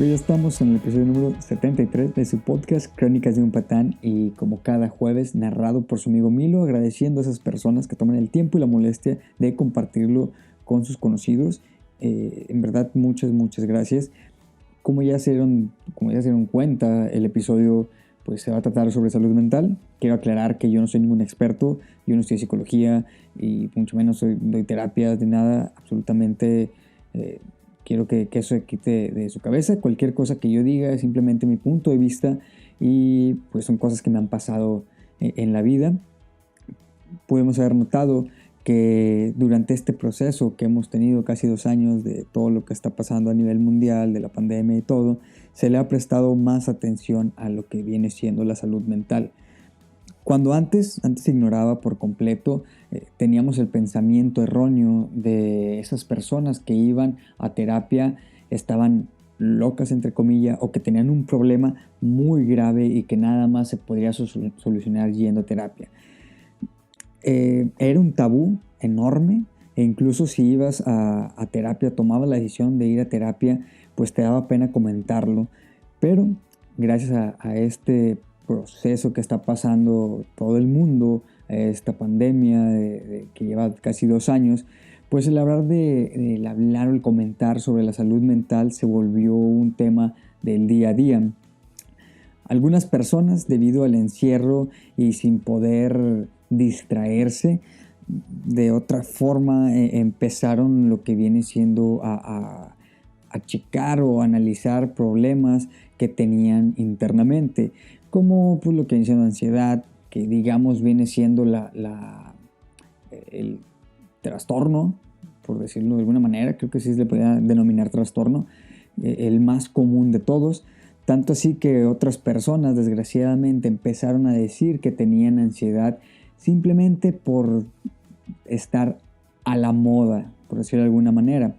Hoy ya estamos en el episodio número 73 de su podcast Crónicas de un Patán, y como cada jueves narrado por su amigo Milo, agradeciendo a esas personas que toman el tiempo y la molestia de compartirlo con sus conocidos. En verdad, muchas gracias. Como ya se dieron cuenta, el episodio pues se va a tratar sobre salud mental. Quiero aclarar que yo no soy ningún experto, yo no estudio psicología y mucho menos doy terapias de nada, absolutamente. Quiero que eso se quite de su cabeza. Cualquier cosa que yo diga es simplemente mi punto de vista y pues son cosas que me han pasado en la vida. Podemos haber notado que durante este proceso que hemos tenido casi 2 años de todo lo que está pasando a nivel mundial, de la pandemia y todo, se le ha prestado más atención a lo que viene siendo la salud mental. Cuando antes se ignoraba por completo, teníamos el pensamiento erróneo de esas personas que iban a terapia, estaban locas entre comillas, o que tenían un problema muy grave y que nada más se podría solucionar yendo a terapia. Era un tabú enorme, e incluso si ibas a terapia, tomabas la decisión de ir a terapia, pues te daba pena comentarlo. Pero gracias a este proceso que está pasando todo el mundo, esta pandemia que lleva casi 2 años, pues el hablar el hablar o el comentar sobre la salud mental se volvió un tema del día a día. Algunas personas, debido al encierro y sin poder distraerse de otra forma, empezaron lo que viene siendo a checar o analizar problemas que tenían internamente, como pues, lo que viene siendo ansiedad, que digamos viene siendo el trastorno, por decirlo de alguna manera. Creo que sí se le podría denominar trastorno, el más común de todos. Tanto así que otras personas desgraciadamente empezaron a decir que tenían ansiedad simplemente por estar a la moda, por decirlo de alguna manera.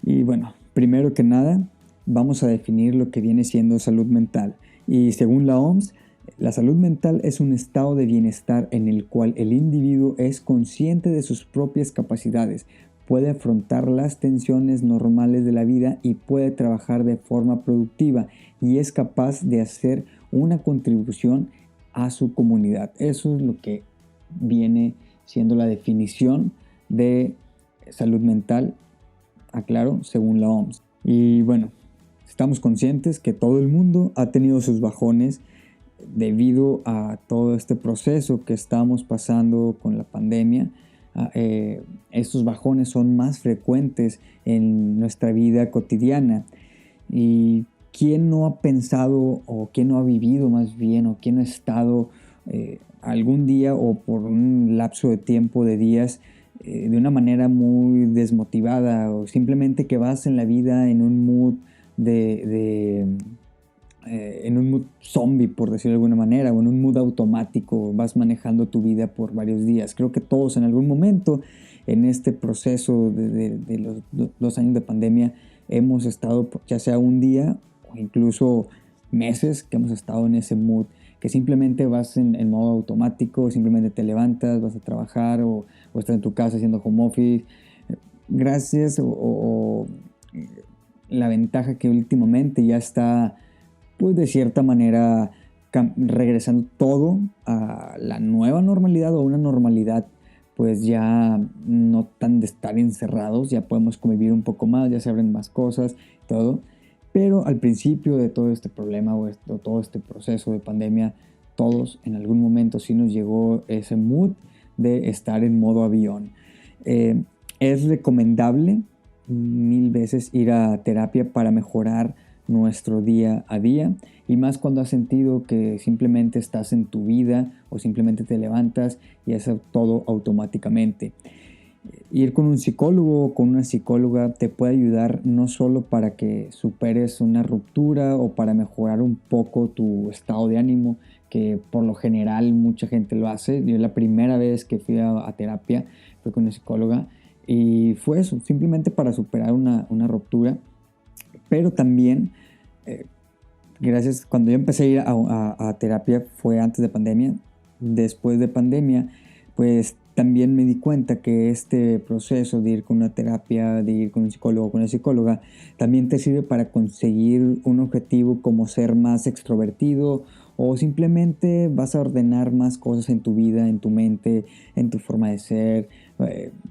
Y bueno, primero que nada, vamos a definir lo que viene siendo salud mental. Y según la OMS, la salud mental es un estado de bienestar en el cual el individuo es consciente de sus propias capacidades, puede afrontar las tensiones normales de la vida y puede trabajar de forma productiva y es capaz de hacer una contribución a su comunidad. Eso es lo que viene siendo la definición de salud mental, aclaro, según la OMS. Y bueno, estamos conscientes que todo el mundo ha tenido sus bajones debido a todo este proceso que estamos pasando con la pandemia. Estos bajones son más frecuentes en nuestra vida cotidiana. Y ¿quién no ha pensado, o quién no ha vivido más bien, o quién no ha estado algún día o por un lapso de tiempo de días de una manera muy desmotivada, o simplemente que vas en la vida en un mood en un mood zombie, por decirlo de alguna manera, o en un mood automático, vas manejando tu vida por varios días? Creo que todos en algún momento en este proceso de los 2 años de pandemia hemos estado, ya sea un día o incluso meses, que hemos estado en ese mood, que simplemente vas en modo automático, simplemente te levantas, vas a trabajar o estás en tu casa haciendo home office. Gracias o la ventaja que últimamente ya está, pues de cierta manera, regresando todo a la nueva normalidad, o una normalidad pues ya no tan de estar encerrados, ya podemos convivir un poco más, ya se abren más cosas, todo. Pero al principio de todo este problema o todo este proceso de pandemia, todos en algún momento sí nos llegó ese mood de estar en modo avión. Es recomendable 1000 veces ir a terapia para mejorar nuestro día a día, y más cuando has sentido que simplemente estás en tu vida o simplemente te levantas y haces todo automáticamente. Ir con un psicólogo o con una psicóloga te puede ayudar no solo para que superes una ruptura o para mejorar un poco tu estado de ánimo, que por lo general mucha gente lo hace. Yo la primera vez que fui a terapia fue con una psicóloga y fue eso, simplemente para superar una ruptura. Pero también, gracias, cuando yo empecé a ir a terapia fue antes de pandemia. Después de pandemia, pues también me di cuenta que este proceso de ir con una terapia, de ir con un psicólogo o con una psicóloga, también te sirve para conseguir un objetivo como ser más extrovertido o simplemente vas a ordenar más cosas en tu vida, en tu mente, en tu forma de ser.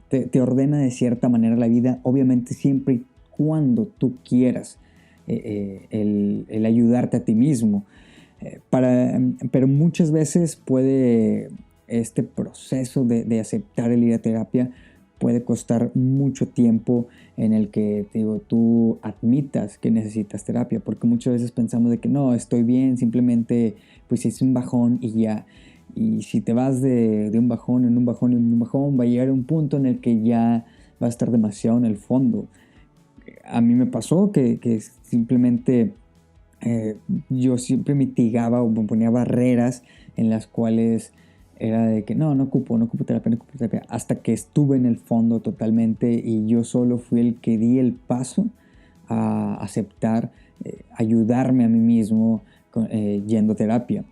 Te ordena de cierta manera la vida, obviamente siempre y cuando tú quieras el ayudarte a ti mismo. Pero muchas veces puede este proceso de aceptar el ir a terapia puede costar mucho tiempo en el que te digo, tú admitas que necesitas terapia, porque muchas veces pensamos de que no, estoy bien, simplemente pues es un bajón y ya. Y si te vas de un bajón en un bajón en un bajón, va a llegar un punto en el que ya va a estar demasiado en el fondo. A mí me pasó que simplemente yo siempre mitigaba o me ponía barreras en las cuales era de que no ocupo terapia, no ocupo terapia, hasta que estuve en el fondo totalmente y yo solo fui el que di el paso a aceptar, ayudarme a mí mismo yendo a terapia.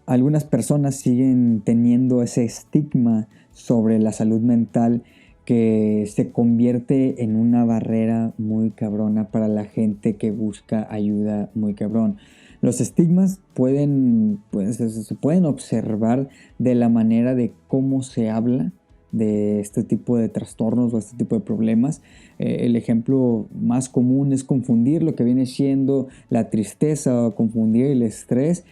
Algunas personas siguen teniendo ese estigma sobre la salud mental que se convierte en una barrera muy cabrona para la gente que busca ayuda muy cabrón. Los estigmas se pueden observar de la manera de cómo se habla de este tipo de trastornos o este tipo de problemas. El ejemplo más común es confundir lo que viene siendo la tristeza o confundir el estrés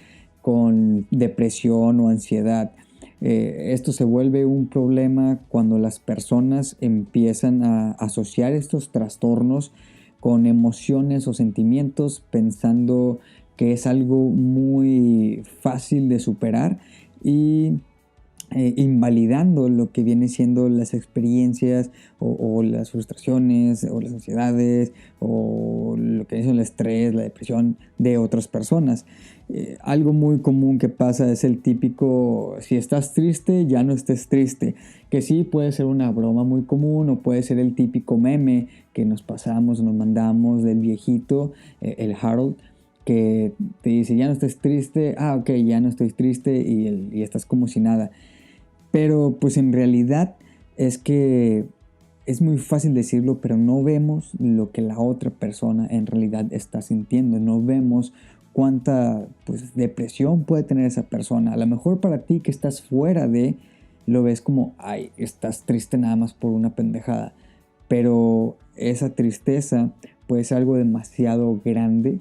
con depresión o ansiedad. Esto se vuelve un problema cuando las personas empiezan a asociar estos trastornos con emociones o sentimientos pensando que es algo muy fácil de superar y invalidando lo que viene siendo las experiencias o las frustraciones o las ansiedades o lo que es el estrés, la depresión de otras personas. Algo muy común que pasa es el típico, si estás triste, ya no estés triste, que sí puede ser una broma muy común o puede ser el típico meme que nos pasamos, nos mandamos del viejito, el Harold, que te dice, ya no estés triste, ok, ya no estoy triste y estás como si nada. Pero pues en realidad es que es muy fácil decirlo, pero no vemos lo que la otra persona en realidad está sintiendo. No vemos cuánta pues, depresión puede tener esa persona. A lo mejor para ti que estás fuera de, lo ves como, ay, estás triste nada más por una pendejada. Pero esa tristeza puede ser algo demasiado grande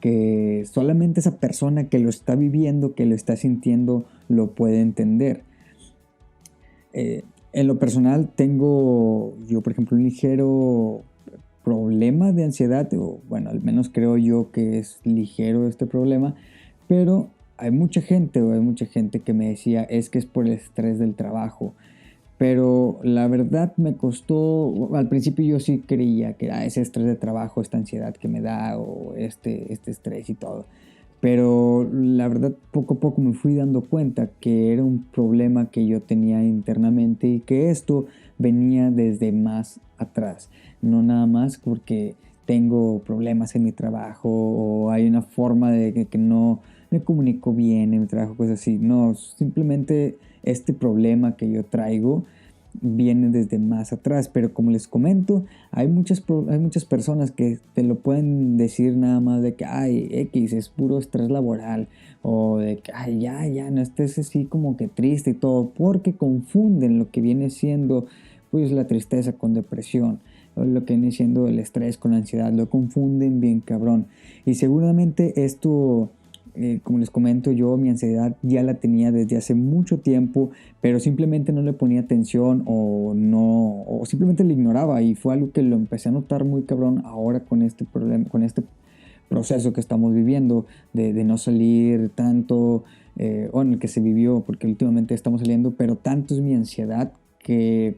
que solamente esa persona que lo está viviendo, que lo está sintiendo, lo puede entender. En lo personal tengo yo, por ejemplo, un ligero problema de ansiedad, o bueno, al menos creo yo que es ligero este problema, pero hay mucha gente que me decía es que es por el estrés del trabajo. Pero la verdad me costó, al principio yo sí creía que era ese estrés de trabajo, esta ansiedad que me da o este estrés y todo. Pero la verdad poco a poco me fui dando cuenta que era un problema que yo tenía internamente y que esto venía desde más atrás. No nada más porque tengo problemas en mi trabajo o hay una forma de que no me comunico bien en mi trabajo, cosas así. No, simplemente este problema que yo traigo viene desde más atrás, pero como les comento, hay muchas personas que te lo pueden decir nada más de que, ay, X, es puro estrés laboral, o de que, ay, ya, no estés así como que triste y todo, porque confunden lo que viene siendo, pues, la tristeza con depresión, o lo que viene siendo el estrés con la ansiedad, lo confunden bien cabrón, y seguramente esto... como les comento yo, mi ansiedad ya la tenía desde hace mucho tiempo, pero simplemente no le ponía atención o no, o simplemente lo ignoraba y fue algo que lo empecé a notar muy cabrón ahora con este problema, con este proceso que estamos viviendo de no salir tanto, o en el que se vivió, porque últimamente estamos saliendo, pero tanto es mi ansiedad que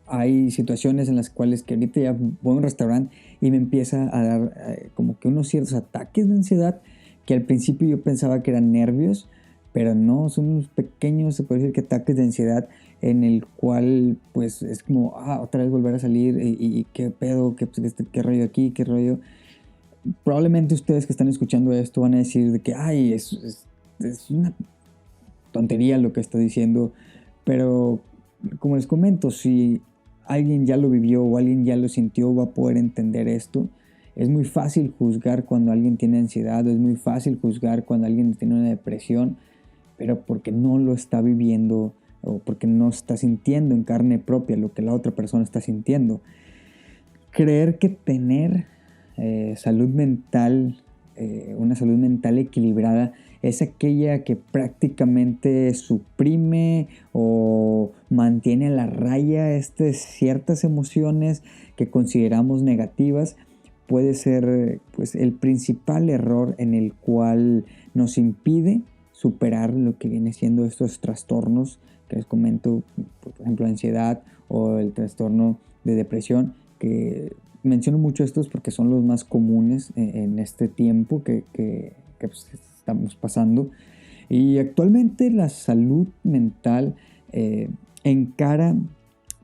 hay situaciones en las cuales que ahorita ya voy a un restaurante y me empieza a dar como que unos ciertos ataques de ansiedad que al principio yo pensaba que eran nervios, pero no, son unos pequeños, se puede decir que ataques de ansiedad en el cual pues es como, otra vez volver a salir y qué pedo, qué rollo aquí, qué rollo. Probablemente ustedes que están escuchando esto van a decir de que, ay, es una tontería lo que está diciendo, pero como les comento, si alguien ya lo vivió o alguien ya lo sintió, va a poder entender esto. Es muy fácil juzgar cuando alguien tiene ansiedad, es muy fácil juzgar cuando alguien tiene una depresión, pero porque no lo está viviendo o porque no está sintiendo en carne propia lo que la otra persona está sintiendo. Creer que tener salud mental, una salud mental equilibrada, es aquella que prácticamente suprime o mantiene a la raya ciertas emociones que consideramos negativas, puede ser pues, el principal error en el cual nos impide superar lo que viene siendo estos trastornos que les comento, por ejemplo, ansiedad o el trastorno de depresión, que menciono mucho estos porque son los más comunes en este tiempo que pues, estamos pasando. Y actualmente la salud mental encara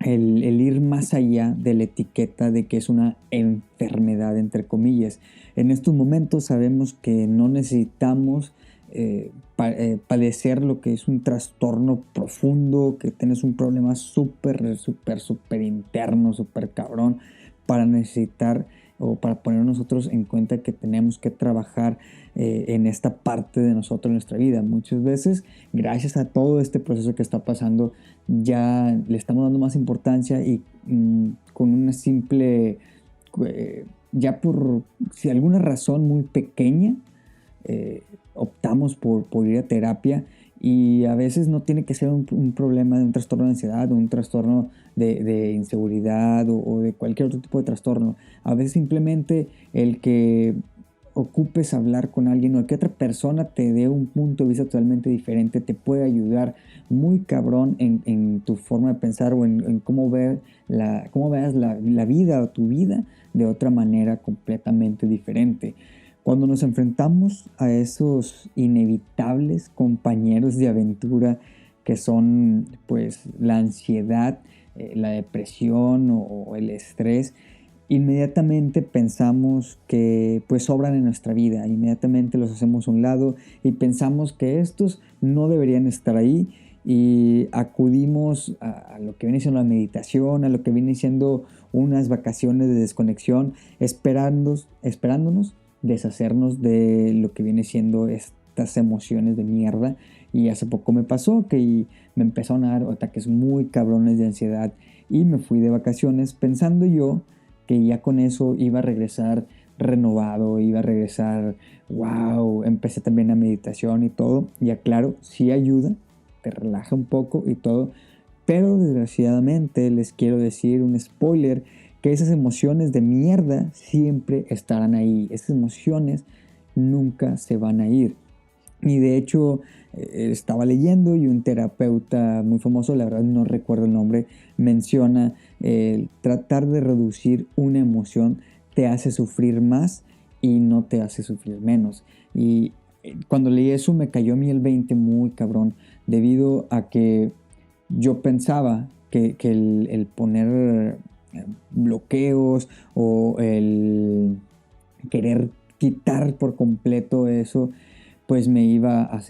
el ir más allá de la etiqueta de que es una enfermedad, entre comillas. En estos momentos sabemos que no necesitamos padecer lo que es un trastorno profundo, que tienes un problema súper interno, súper cabrón, para necesitar o para poner nosotros en cuenta que tenemos que trabajar en esta parte de nosotros en nuestra vida. Muchas veces, gracias a todo este proceso que está pasando, ya le estamos dando más importancia y con una simple, ya por si alguna razón muy pequeña, optamos por ir a terapia, y a veces no tiene que ser un problema de un trastorno de ansiedad o un trastorno de inseguridad o de cualquier otro tipo de trastorno. A veces simplemente el que ocupes hablar con alguien o que otra persona te dé un punto de vista totalmente diferente te puede ayudar muy cabrón en tu forma de pensar o en cómo veas la vida o tu vida de otra manera completamente diferente. Cuando nos enfrentamos a esos inevitables compañeros de aventura que son pues la ansiedad, la depresión o el estrés, inmediatamente pensamos que pues sobran en nuestra vida, inmediatamente los hacemos a un lado y pensamos que estos no deberían estar ahí, y acudimos a lo que viene siendo la meditación, a lo que viene siendo unas vacaciones de desconexión, esperándonos deshacernos de lo que viene siendo estas emociones de mierda. Y hace poco me pasó que me empezaron a dar ataques muy cabrones de ansiedad y me fui de vacaciones pensando yo que ya con eso iba a regresar renovado, iba a regresar, wow, empecé también a meditación y todo. Ya claro, sí ayuda, te relaja un poco y todo, pero desgraciadamente les quiero decir un spoiler, que esas emociones de mierda siempre estarán ahí. Esas emociones nunca se van a ir. Y de hecho estaba leyendo y un terapeuta muy famoso, la verdad no recuerdo el nombre, menciona tratar de reducir una emoción te hace sufrir más y no te hace sufrir menos. Y cuando leí eso me cayó a mí el 20 muy cabrón, debido a que yo pensaba que el poner bloqueos o el querer quitar por completo eso, pues me iba a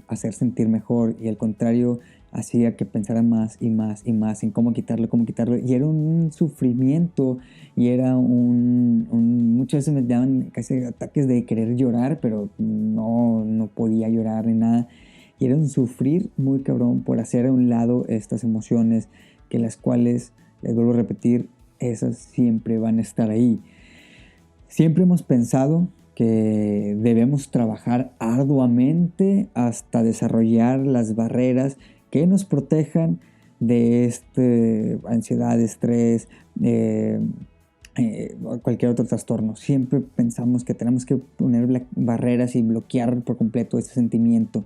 hacer sentir mejor, y al contrario, hacía que pensara más y más y más en cómo quitarlo, y era un sufrimiento, y era muchas veces me daban casi ataques de querer llorar, pero no podía llorar ni nada, y era un sufrir muy cabrón por hacer a un lado estas emociones, que las cuales, les vuelvo a repetir, esas siempre van a estar ahí. Siempre hemos pensado que debemos trabajar arduamente hasta desarrollar las barreras que nos protejan de ansiedad, estrés, cualquier otro trastorno. Siempre pensamos que tenemos que poner barreras y bloquear por completo ese sentimiento.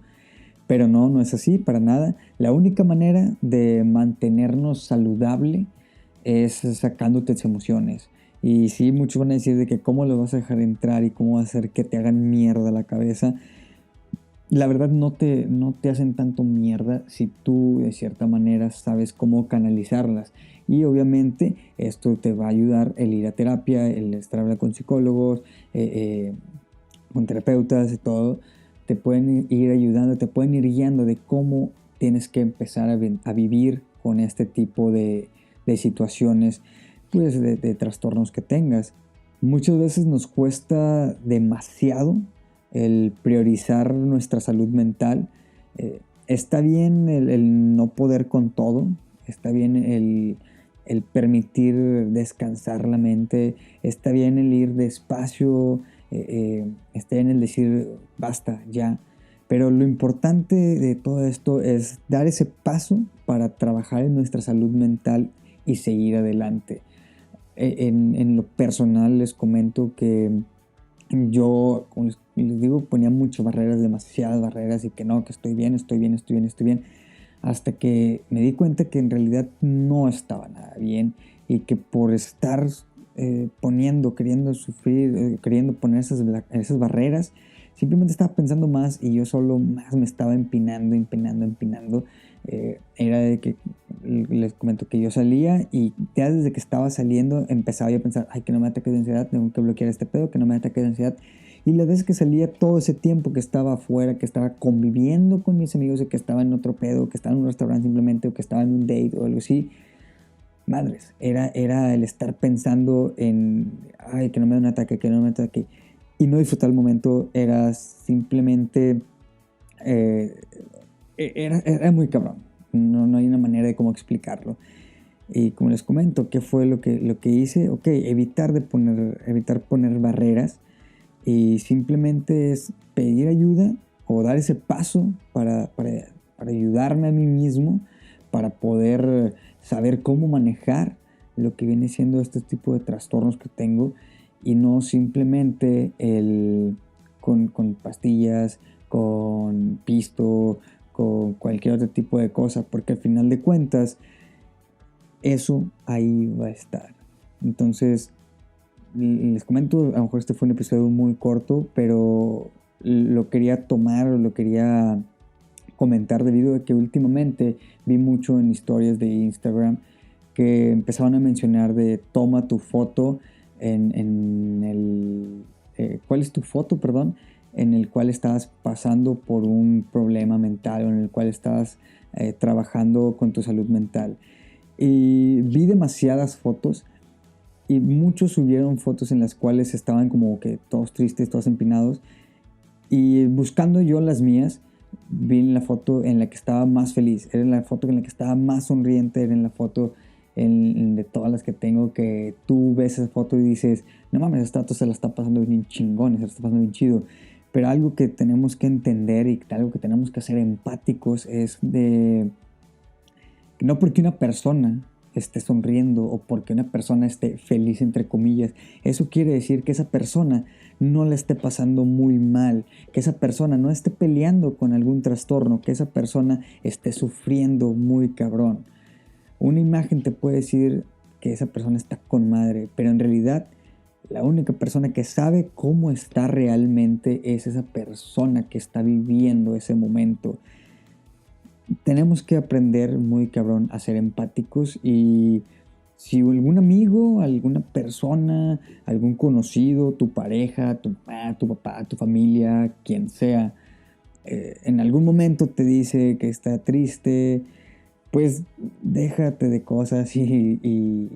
Pero no es así, para nada. La única manera de mantenernos saludable es sacando tus emociones. Y sí, muchos van a decir de que cómo lo vas a dejar entrar y cómo vas a hacer que te hagan mierda la cabeza. La verdad no te hacen tanto mierda si tú de cierta manera sabes cómo canalizarlas. Y obviamente esto te va a ayudar el ir a terapia, el estar hablando con psicólogos, con terapeutas y todo, te pueden ir ayudando, te pueden ir guiando de cómo tienes que empezar a vivir con este tipo de situaciones, pues de trastornos que tengas. Muchas veces nos cuesta demasiado el priorizar nuestra salud mental. Está bien el no poder con todo, está bien el permitir descansar la mente, está bien el ir despacio, está bien el decir basta ya. Pero lo importante de todo esto es dar ese paso para trabajar en nuestra salud mental y seguir adelante. En lo personal les comento que yo, como les digo, ponía muchas barreras, demasiadas barreras y que no, que estoy bien, estoy bien, estoy bien, estoy bien, hasta que me di cuenta que en realidad no estaba nada bien y que por estar queriendo sufrir, queriendo poner esas barreras, simplemente estaba pensando más y yo solo más me estaba empinando. Era de que les comento que yo salía y ya desde que estaba saliendo empezaba yo a pensar, ay, que no me ataque de ansiedad, tengo que bloquear este pedo, que no me ataque de ansiedad. Y la vez que salía todo ese tiempo que estaba afuera, que estaba conviviendo con mis amigos, o que estaba en otro pedo, que estaba en un restaurante simplemente, o que estaba en un date o algo así, madres, era el estar pensando en, ay, que no me dé un ataque, que no me ataque. Y no disfrutar el momento, era simplemente, eh, era muy cabrón. No hay una manera de cómo explicarlo. Y como les comento, ¿qué fue lo que hice? Ok, evitar poner barreras y simplemente es pedir ayuda o dar ese paso para ayudarme a mí mismo, para poder saber cómo manejar lo que viene siendo este tipo de trastornos que tengo y no simplemente con pastillas, con pisto, con cualquier otro tipo de cosa, porque al final de cuentas eso ahí va a estar. Entonces, les comento, a lo mejor este fue un episodio muy corto, pero lo quería tomar o lo quería comentar debido a que últimamente vi mucho en historias de Instagram que empezaban a mencionar de toma tu foto en el... ¿cuál es tu foto, perdón? En el cual estabas pasando por un problema mental o en el cual estabas trabajando con tu salud mental. Y vi demasiadas fotos y muchos subieron fotos en las cuales estaban como que todos tristes, todos empinados. Y buscando yo las mías, vi la foto en la que estaba más feliz. Era la foto en la que estaba más sonriente. Era en la foto de todas las que tengo que tú ves esa foto y dices, no mames, esta foto se la está pasando bien chingón, se la está pasando bien chido. Pero algo que tenemos que entender y algo que tenemos que hacer empáticos es de no porque una persona esté sonriendo o porque una persona esté feliz, entre comillas, eso quiere decir que esa persona no la esté pasando muy mal, que esa persona no esté peleando con algún trastorno, que esa persona esté sufriendo muy cabrón. Una imagen te puede decir que esa persona está con madre, pero en realidad la única persona que sabe cómo está realmente es esa persona que está viviendo ese momento. Tenemos que aprender muy cabrón a ser empáticos y si algún amigo, alguna persona, algún conocido, tu pareja, tu mamá, tu papá, tu familia, quien sea, en algún momento te dice que está triste, pues déjate de cosas y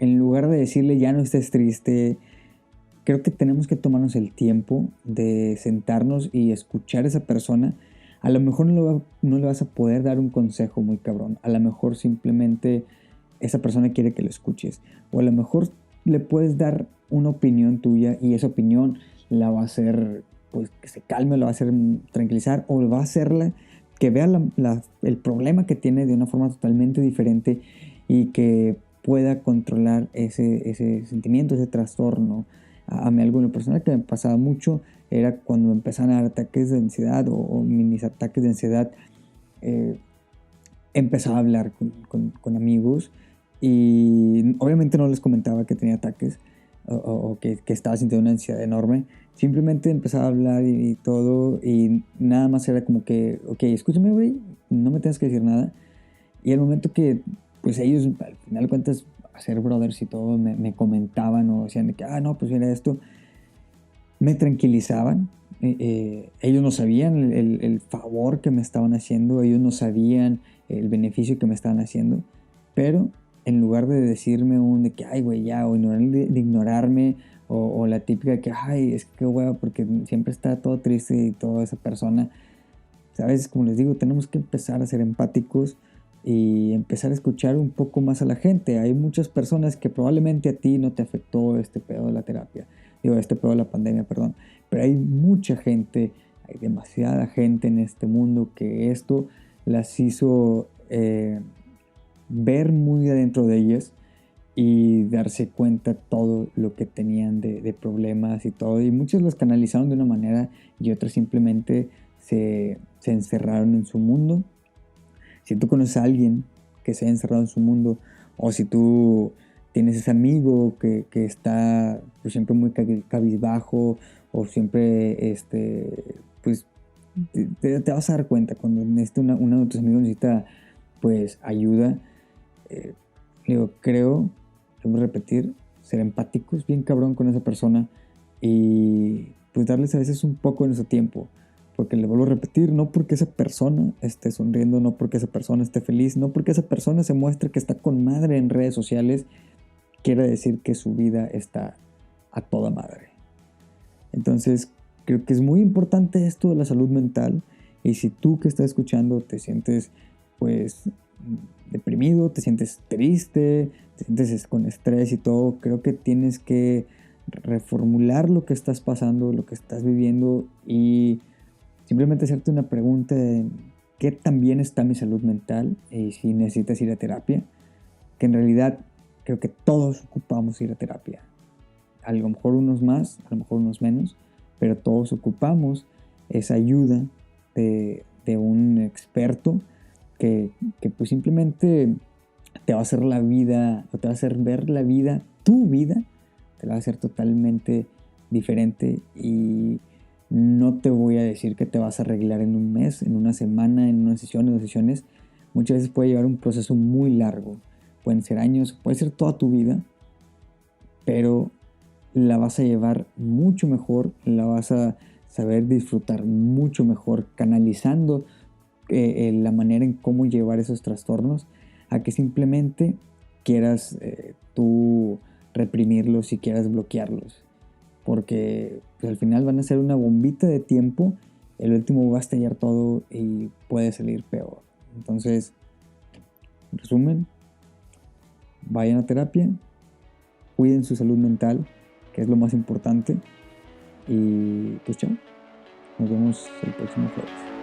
en lugar de decirle ya no estés triste, creo que tenemos que tomarnos el tiempo de sentarnos y escuchar a esa persona. A lo mejor no le vas a poder dar un consejo muy cabrón. A lo mejor simplemente esa persona quiere que lo escuches. O a lo mejor le puedes dar una opinión tuya y esa opinión la va a hacer, pues, que se calme, la va a hacer tranquilizar o va a hacerla que vea el problema que tiene de una forma totalmente diferente y que pueda controlar ese sentimiento, ese trastorno. A mí algo en lo personal que me pasaba mucho era cuando me empezaban a dar ataques de ansiedad o mini ataques de ansiedad, eh, empezaba a hablar con amigos y obviamente no les comentaba que tenía ataques o que estaba sintiendo una ansiedad enorme. Simplemente empezaba a hablar y todo y nada más era como que, ok, escúchame, güey, no me tienes que decir nada. Y al momento que, pues ellos, al final de cuentas, a ser brothers y todo, me comentaban o decían de que, no, pues mira esto, me tranquilizaban ellos no sabían el favor que me estaban haciendo, ellos no sabían el beneficio que me estaban haciendo, pero en lugar de decirme de que, ay, güey, ya, o de ignorarme, o la típica que, ay, es que, güey, porque siempre está todo triste y toda esa persona, ¿sabes? Como les digo, tenemos que empezar a ser empáticos y empezar a escuchar un poco más a la gente. Hay muchas personas que probablemente a ti no te afectó este pedo de la terapia, este pedo de la pandemia, perdón, pero hay mucha gente, hay demasiada gente en este mundo que esto las hizo ver muy adentro de ellas y darse cuenta todo lo que tenían de problemas y todo. Y muchos los canalizaron de una manera y otros simplemente se encerraron en su mundo. Si tú conoces a alguien que se ha encerrado en su mundo, o si tú tienes ese amigo que está pues, siempre muy cabizbajo, o siempre pues te vas a dar cuenta cuando uno de tus amigos necesita pues ayuda. Creo, debo repetir, ser empáticos, bien cabrón con esa persona y pues darles a veces un poco de nuestro tiempo. Porque le vuelvo a repetir, no porque esa persona esté sonriendo, no porque esa persona esté feliz, no porque esa persona se muestre que está con madre en redes sociales, quiere decir que su vida está a toda madre. Entonces, creo que es muy importante esto de la salud mental. Y si tú que estás escuchando te sientes, pues, deprimido, te sientes triste, te sientes con estrés y todo, creo que tienes que reformular lo que estás pasando, lo que estás viviendo y simplemente hacerte una pregunta de qué tan bien está mi salud mental y si necesitas ir a terapia, que en realidad creo que todos ocupamos ir a terapia. A lo mejor unos más, a lo mejor unos menos, pero todos ocupamos esa ayuda de un experto que pues simplemente te va a hacer la vida, o te va a hacer ver la vida, tu vida, te la va a hacer totalmente diferente y no te voy a decir que te vas a arreglar en un mes, en una semana, en una sesión, en dos sesiones. Muchas veces puede llevar un proceso muy largo. Pueden ser años, puede ser toda tu vida, pero la vas a llevar mucho mejor, la vas a saber disfrutar mucho mejor, canalizando la manera en cómo llevar esos trastornos, a que simplemente quieras tú reprimirlos y quieras bloquearlos. Porque pues, al final van a ser una bombita de tiempo, el último va a estallar todo y puede salir peor. Entonces, en resumen, vayan a terapia, cuiden su salud mental, que es lo más importante, y pues chao, nos vemos el próximo jueves.